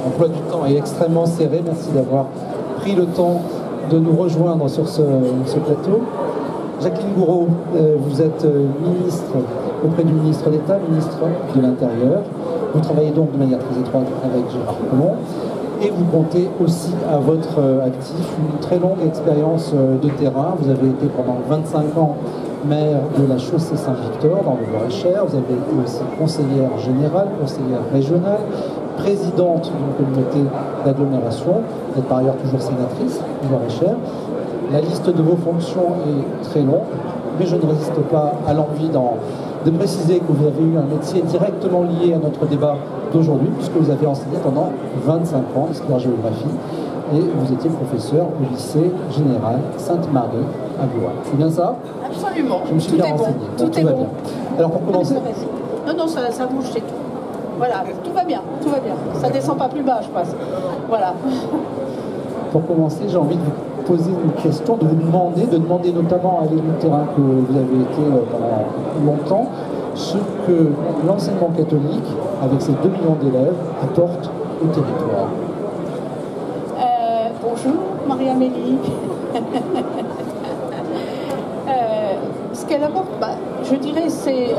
emploi du temps est extrêmement serré. Merci d'avoir pris le temps de nous rejoindre sur ce plateau. Jacqueline Gouraud, vous êtes ministre auprès du ministre d'État, ministre de l'Intérieur. Vous travaillez donc de manière très étroite avec Gérard Collomb. Et vous comptez aussi à votre actif une très longue expérience de terrain. Vous avez été pendant 25 ans maire de la chaussée Saint-Victor dans le Loir-et-Cher. Vous avez été aussi conseillère générale, conseillère régionale, présidente d'une communauté d'agglomération. Vous êtes par ailleurs toujours sénatrice du Loir-et-Cher. La liste de vos fonctions est très longue, mais je ne résiste pas à l'envie de préciser que vous avez eu un métier directement lié à notre débat d'aujourd'hui, puisque vous avez enseigné pendant 25 ans l'histoire-géographie, et vous étiez professeur au lycée général Sainte-Marie à Blois. C'est bien ça? Absolument. Je me suis bien renseigné. Tout est bon. Alors pour commencer... Non, ça bouge, c'est tout. Voilà, tout va bien, tout va bien. Ça descend pas plus bas, je pense. Voilà. Pour commencer, j'ai envie de vous poser une question, de vous demander notamment à l'élu de terrain que vous avez été pendant longtemps, ce que l'enseignement catholique, avec ses 2 millions d'élèves, apporte au territoire. Bonjour, Marie-Amélie. Ce qu'elle apporte, je dirais, c'est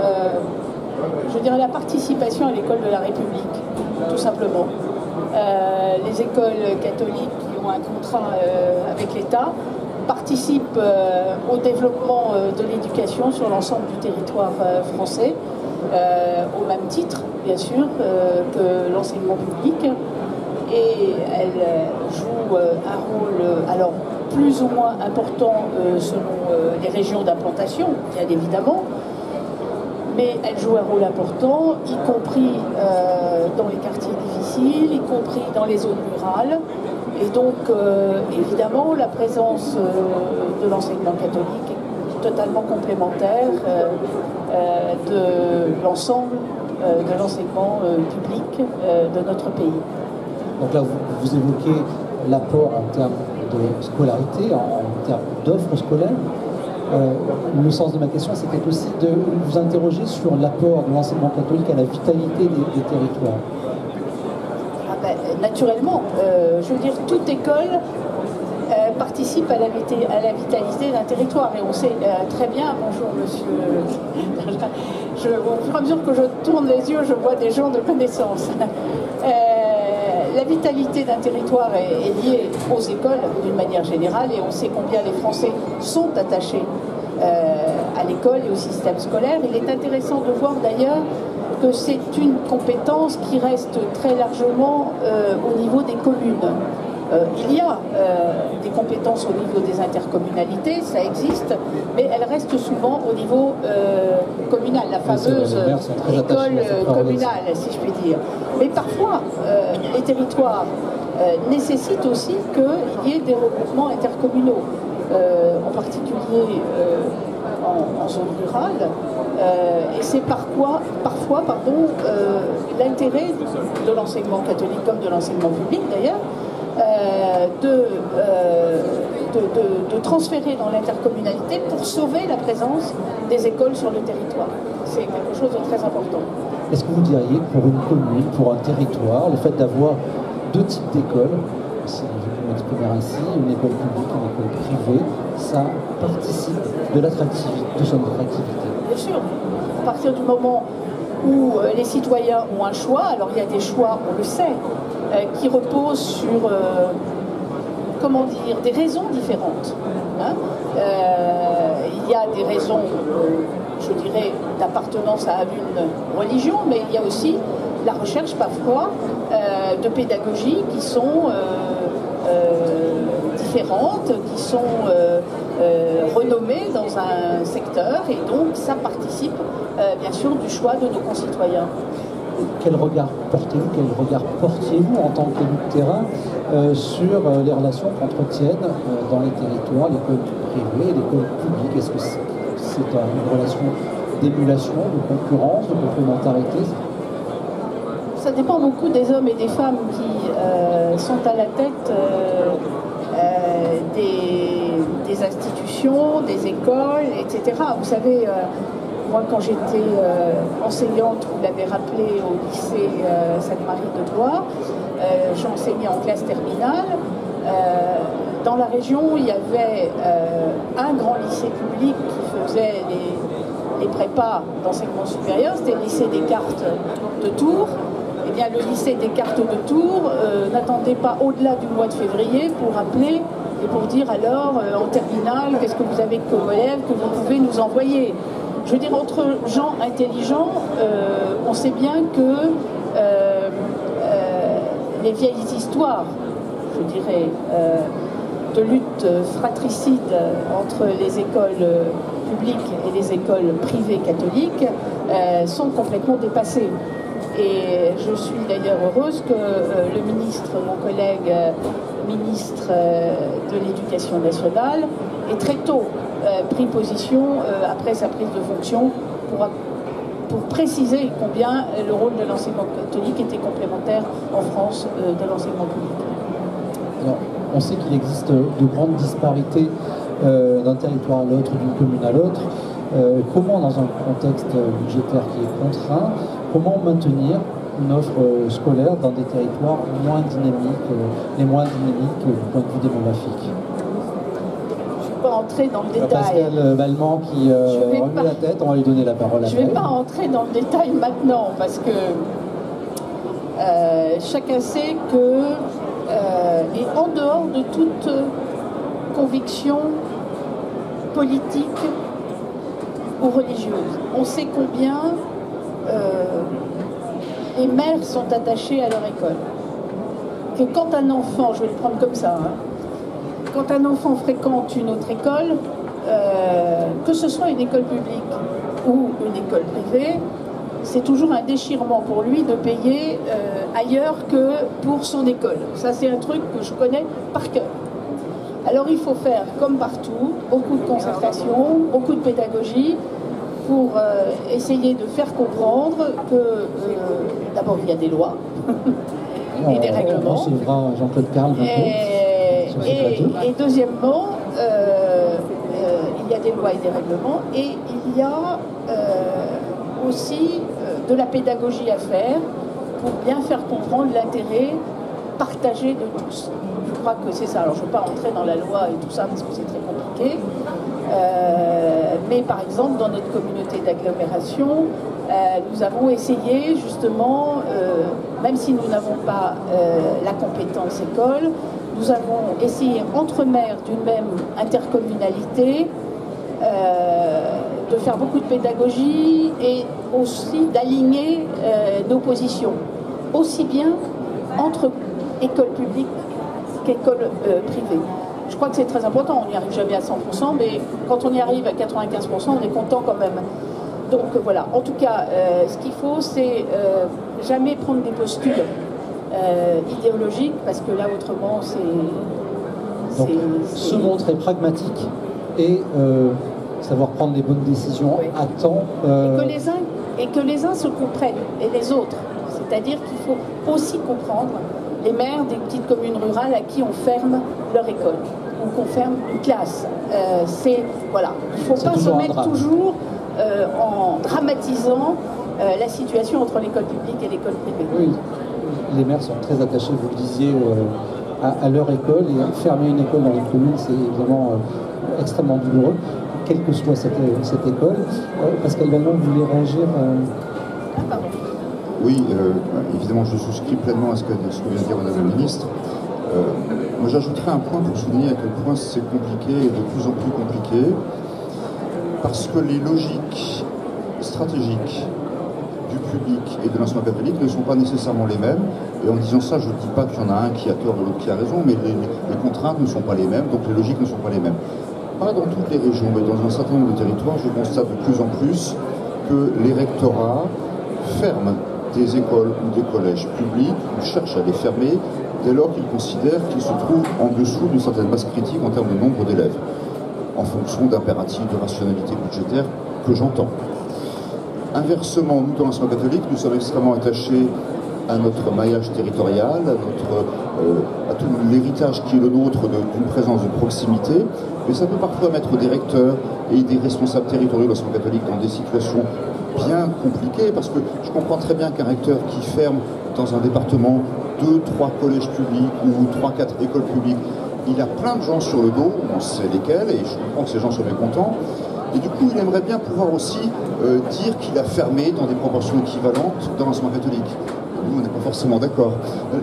la participation à l'école de la République, tout simplement. Les écoles catholiques qui ont un contrat avec l'État participent au développement de l'éducation sur l'ensemble du territoire français, au même titre, bien sûr, que l'enseignement public. Et elles jouent un rôle, alors plus ou moins important selon les régions d'implantation, bien évidemment, mais elles jouent un rôle important, y compris dans les quartiers difficiles, y compris dans les zones rurales. Et donc, évidemment, la présence de l'enseignement catholique est totalement complémentaire de l'ensemble de l'enseignement public de notre pays. Donc là, vous évoquez l'apport en termes de scolarité, en termes d'offres scolaires. Le sens de ma question, c'était aussi de vous interroger sur l'apport de l'enseignement catholique à la vitalité des territoires. Naturellement, je veux dire, toute école participe à la vitalité d'un territoire. Et on sait très bien, bonjour monsieur, au fur et à mesure que je tourne les yeux, je vois des gens de connaissance. La vitalité d'un territoire est liée aux écoles d'une manière générale, et on sait combien les Français sont attachés à l'école et au système scolaire. Il est intéressant de voir d'ailleurs que c'est une compétence qui reste très largement au niveau des communes. Il y a des compétences au niveau des intercommunalités, ça existe, mais elles restent souvent au niveau communal, la fameuse école communale, si je puis dire. Mais parfois, les territoires nécessitent aussi qu'il y ait des regroupements intercommunaux, en particulier en zone rurale, et c'est parfois l'intérêt de l'enseignement catholique comme de l'enseignement public d'ailleurs, de transférer dans l'intercommunalité pour sauver la présence des écoles sur le territoire. C'est quelque chose de très important. Est-ce que vous diriez que pour une commune, pour un territoire, le fait d'avoir 2 types d'écoles, si je peux m'exprimer ainsi, une école publique et une école privée, ça participe de l'attractivité, de son attractivité? Bien sûr. À partir du moment où les citoyens ont un choix, alors il y a des choix, on le sait, qui reposent sur, des raisons différentes. Hein. Il y a des raisons, je dirais, d'appartenance à une religion, mais il y a aussi la recherche parfois de pédagogie qui sont différentes, qui sont renommées dans un secteur, et donc ça participe bien sûr du choix de nos concitoyens. Quel regard portiez-vous en tant qu'élu de terrain sur les relations qu'entretiennent dans les territoires l'école privée et l'école publique? Est-ce que c'est une relation d'émulation, de concurrence, de complémentarité? Ça dépend beaucoup des hommes et des femmes qui sont à la tête des institutions, des écoles, etc. Vous savez, moi quand j'étais enseignante, vous l'avez rappelé, au lycée Sainte-Marie de Blois, j'enseignais en classe terminale. Dans la région, il y avait un grand lycée public qui faisait les prépas d'enseignement supérieur, c'était le lycée Descartes de Tours. Eh bien, le lycée Descartes de Tours n'attendait pas au-delà du mois de février pour appeler et pour dire alors, en terminale, qu'est-ce que vous avez comme élèves que vous pouvez nous envoyer. Je veux dire, entre gens intelligents, on sait bien que les vieilles histoires, je dirais, de lutte fratricide entre les écoles publiques et les écoles privées catholiques sont complètement dépassées. Et je suis d'ailleurs heureuse que le ministre, mon collègue ministre de l'Éducation nationale, ait très tôt pris position après sa prise de fonction pour préciser combien le rôle de l'enseignement catholique était complémentaire en France de l'enseignement public. Alors, on sait qu'il existe de grandes disparités d'un territoire à l'autre, d'une commune à l'autre. Comment, dans un contexte budgétaire qui est contraint, comment maintenir une offre scolaire dans des territoires moins dynamiques, les moins dynamiques du point de vue démographique? Je ne vais pas entrer dans le détail. Pascal Balmand qui remue la tête, on va lui donner la parole après. Je ne vais pas entrer dans le détail maintenant, parce que chacun sait que, et en dehors de toute conviction politique ou religieuse, on sait combien les mères sont attachées à leur école. Que quand un enfant, je vais le prendre comme ça, quand un enfant fréquente une autre école, que ce soit une école publique ou une école privée, c'est toujours un déchirement pour lui de payer ailleurs que pour son école. Ça, c'est un truc que je connais par cœur. Alors, il faut faire, comme partout, beaucoup de concertation, beaucoup de pédagogie, pour essayer de faire comprendre que, d'abord, il y a des lois et des règlements. On recevra Jean-Claude Carle et deuxièmement, il y a des lois et des règlements, et il y a aussi de la pédagogie à faire pour bien faire comprendre l'intérêt partagé de tous. Je crois que c'est ça. Alors, je ne veux pas entrer dans la loi et tout ça parce que c'est très compliqué. Mais par exemple, dans notre communauté d'agglomération, nous avons essayé justement, même si nous n'avons pas la compétence école, nous avons essayé entre maires d'une même intercommunalité de faire beaucoup de pédagogie et aussi d'aligner nos positions, aussi bien entre écoles publiques qu'écoles privées. Je crois que c'est très important, on n'y arrive jamais à 100%, mais quand on y arrive à 95%, on est content quand même. Donc voilà, en tout cas, ce qu'il faut, c'est jamais prendre des postures idéologiques, parce que là, autrement, c'est... Donc, se montrer pragmatique et savoir prendre les bonnes décisions à temps. Et que les uns se comprennent, et les autres. C'est-à-dire qu'il faut aussi comprendre les maires des petites communes rurales à qui on ferme leur école, ou qu'on ferme une classe. Voilà. Il ne faut pas se mettre toujours en dramatisant la situation entre l'école publique et l'école privée. Oui, les maires sont très attachés, vous le disiez, à leur école, et fermer une école dans une commune, c'est évidemment extrêmement douloureux, quelle que soit cette école. Pascal Balmand, vous voulez réagir Pardon. Oui, évidemment, je souscris pleinement à ce que vient de dire Madame la Ministre. Moi, j'ajouterais un point pour souligner à quel point c'est compliqué et de plus en plus compliqué, parce que les logiques stratégiques du public et de l'enseignement catholique ne sont pas nécessairement les mêmes. Et en disant ça, je ne dis pas qu'il y en a un qui a tort et l'autre qui a raison, mais les contraintes ne sont pas les mêmes, donc les logiques ne sont pas les mêmes. Pas dans toutes les régions, mais dans un certain nombre de territoires, je constate de plus en plus que les rectorats ferment des écoles ou des collèges publics, ou cherchent à les fermer dès lors qu'ils considèrent qu'ils se trouvent en dessous d'une certaine masse critique en termes de nombre d'élèves, en fonction d'impératifs de rationalité budgétaire que j'entends. Inversement, nous, dans l'enseignement catholique, nous sommes extrêmement attachés à notre maillage territorial, à tout l'héritage qui est le nôtre d'une présence de proximité, mais ça peut parfois mettre des recteurs et des responsables territoriaux de l'enseignement catholique dans des situations bien compliquées, parce que je comprends très bien qu'un recteur qui ferme dans un département 2, 3 collèges publics ou 3, 4 écoles publiques. Il a plein de gens sur le dos, on sait lesquels, et je comprends que ces gens soient mécontents. Et du coup, il aimerait bien pouvoir aussi dire qu'il a fermé dans des proportions équivalentes dans l'enseignement catholique. Nous, on n'est pas forcément d'accord.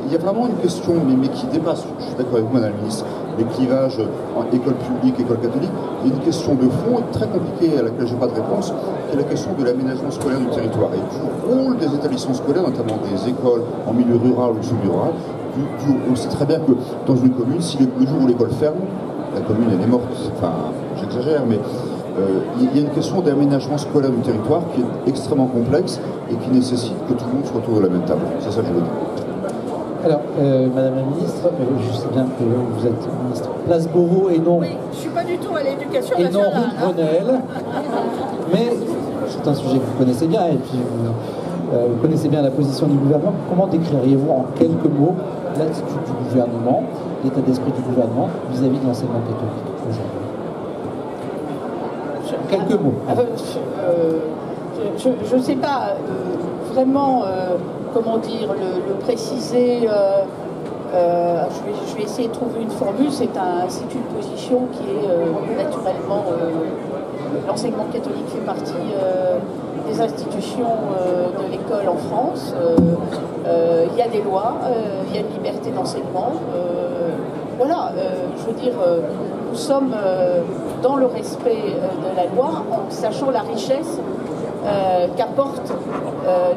Il y a vraiment une question, mais qui dépasse, je suis d'accord avec vous, Madame la Ministre, les clivages en école publique, école catholique. Il y a une question de fond très compliquée à laquelle je n'ai pas de réponse, qui est la question de l'aménagement scolaire du territoire et du rôle des établissements scolaires, notamment des écoles en milieu rural ou semi-rural. On sait très bien que dans une commune, si le jour où l'école ferme, la commune elle est morte. Enfin, j'exagère, mais il y a une question d'aménagement scolaire du territoire qui est extrêmement complexe et qui nécessite que tout le monde soit autour de la même table. C'est ça que je veux dire. Alors, Madame la Ministre, je sais bien que vous êtes ministre Place Beauvau et non... Oui, je ne suis pas du tout à l'éducation et non nationale. rue de Grenelle, mais c'est un sujet que vous connaissez bien et puis vous connaissez bien la position du gouvernement. Comment décririez-vous en quelques mots l'attitude du gouvernement, l'état d'esprit du gouvernement vis-à-vis de l'enseignement catholique aujourd'hui? Quelques mots. Je ne sais pas vraiment comment dire, le préciser. Je vais essayer de trouver une formule. C'est une position qui est naturellement. L'enseignement catholique fait partie des institutions de l'école en France. Il y a des lois, il y a une liberté d'enseignement. Voilà, je veux dire, nous sommes dans le respect de la loi, en sachant la richesse qu'apporte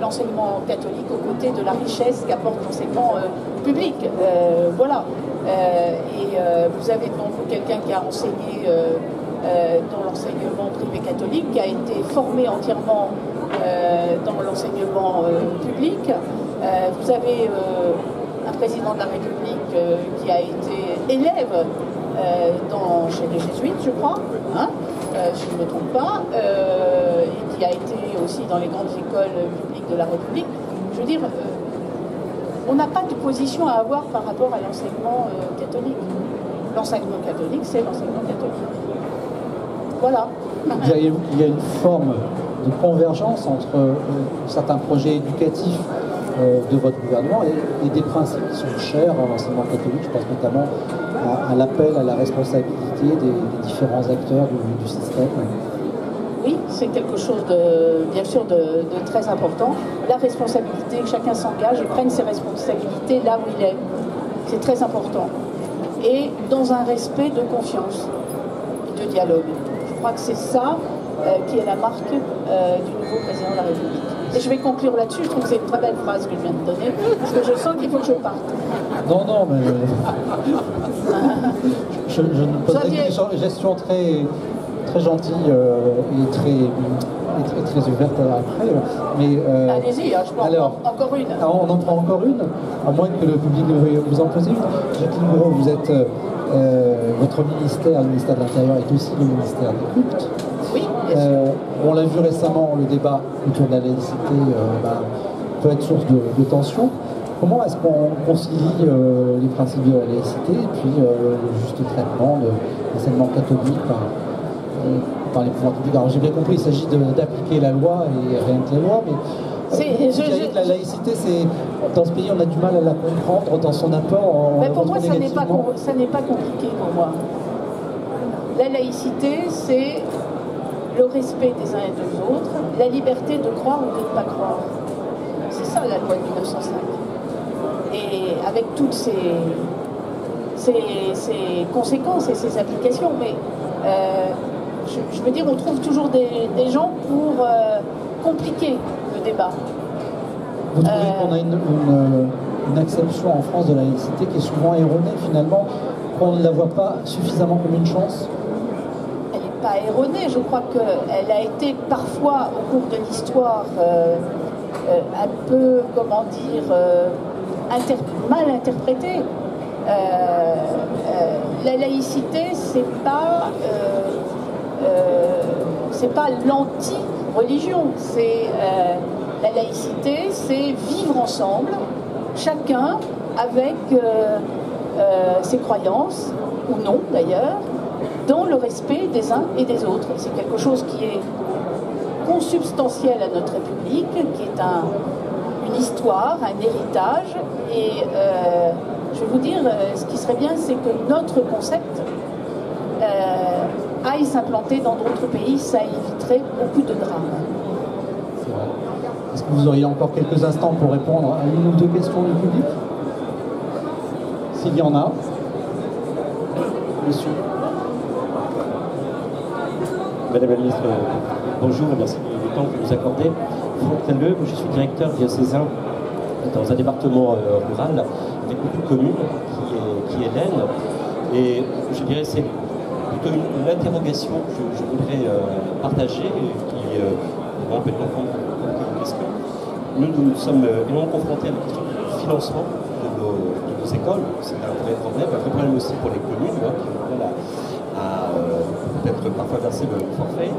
l'enseignement catholique aux côtés de la richesse qu'apporte l'enseignement public. Voilà. Et vous avez devant vous quelqu'un qui a enseigné dans l'enseignement privé catholique, qui a été formé entièrement dans l'enseignement public. Vous avez un président de la République qui a été élève chez les jésuites, je crois, hein, si je ne me trompe pas, et qui a été aussi dans les grandes écoles publiques de la République. Je veux dire, on n'a pas de position à avoir par rapport à l'enseignement catholique. L'enseignement catholique, c'est l'enseignement catholique. Voilà. Il y a une forme de convergence entre certains projets éducatifs de votre gouvernement et des principes qui sont chers à l'enseignement catholique. Je pense notamment à l'appel à la responsabilité des différents acteurs du système. Oui, c'est quelque chose bien sûr de très important. La responsabilité, que chacun s'engage et prenne ses responsabilités là où il est. C'est très important. Et dans un respect de confiance et de dialogue. Je crois que c'est ça qui est la marque du nouveau président de la République. Et je vais conclure là-dessus. Je trouve que c'est une très belle phrase que je viens de donner, parce que je sens qu'il faut que je parte. Non, mais je ne poserai qu'une gestion très gentille et très ouverte après. Mais allez-y, je peux encore une. On en prend encore une, à moins que le public ne veuille vous en poser une. Jacqueline Gouraud, vous êtes votre ministère, le ministère de l'Intérieur, est aussi le ministère des cultes. Oui, bien sûr. On l'a vu récemment, le débat autour de la laïcité peut être source de tension. Comment est-ce qu'on concilie les principes de la laïcité et puis le juste traitement de l'enseignement catholique par les pouvoirs publics? Alors j'ai bien compris, il s'agit d'appliquer la loi et rien que la loi, mais la laïcité, dans ce pays, on a du mal à la comprendre dans son apport. Mais pour moi, ça n'est pas compliqué pour moi. La laïcité, c'est le respect des uns et des autres, la liberté de croire ou de ne pas croire. C'est ça la loi de 1905. Et avec toutes ses conséquences et ses applications, mais je veux dire, on trouve toujours des gens pour compliquer le débat. Vous trouvez qu'on a une acception en France de la laïcité qui est souvent erronée finalement, qu'on ne la voit pas suffisamment comme une chance? Elle n'est pas erronée, je crois qu'elle a été parfois au cours de l'histoire un peu, comment dire, mal interprétée. La laïcité, c'est pas l'anti-religion, la laïcité, c'est vivre ensemble, chacun avec ses croyances, ou non d'ailleurs, dans le respect des uns et des autres. C'est quelque chose qui est consubstantiel à notre République, qui est une histoire, un héritage, Et je vais vous dire, ce qui serait bien, c'est que notre concept aille s'implanter dans d'autres pays, ça éviterait beaucoup de drames. C'est vrai. Est-ce que vous auriez encore quelques instants pour répondre à une ou deux questions du public? S'il y en a. Monsieur. Madame la ministre, bonjour, merci du temps que vous nous accordez. Franck Talleux, je suis directeur diocésain dans un département rural avec beaucoup de communes qui est l'Aisne. Et je dirais c'est plutôt une interrogation que je voudrais partager qui peut répondre à une question. Nous sommes énormément confrontés à la question du financement de nos écoles. C'est un vrai problème aussi pour les communes qui ont du mal à peut-être parfois verser le forfait.